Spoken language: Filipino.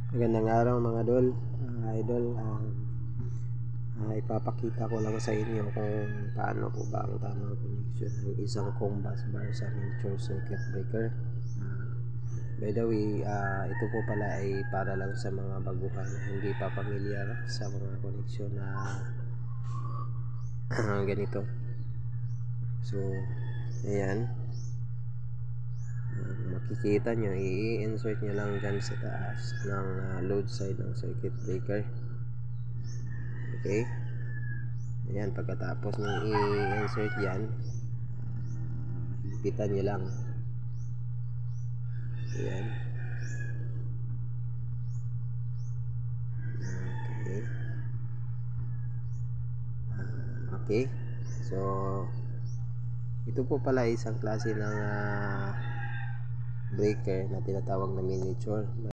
Magandang araw mga idol. Ipapakita ko lang sa inyo kung paano po ba ang tamang connection ng isang COM bus bar sa miniature circuit breaker. By the way, ito po pala ay para lang sa mga baguhan na hindi pa pamilyar sa mga connection na ganito. So, ayan. Makikita nyo, i-insert nyo lang dyan sa taas ng load side ng circuit breaker. Okay, ayan. Pagkatapos nyo i-insert yan, higpitan nyo lang. Ayan. Okay, so ito po pala isang klase ng breaker na tinatawag na miniature.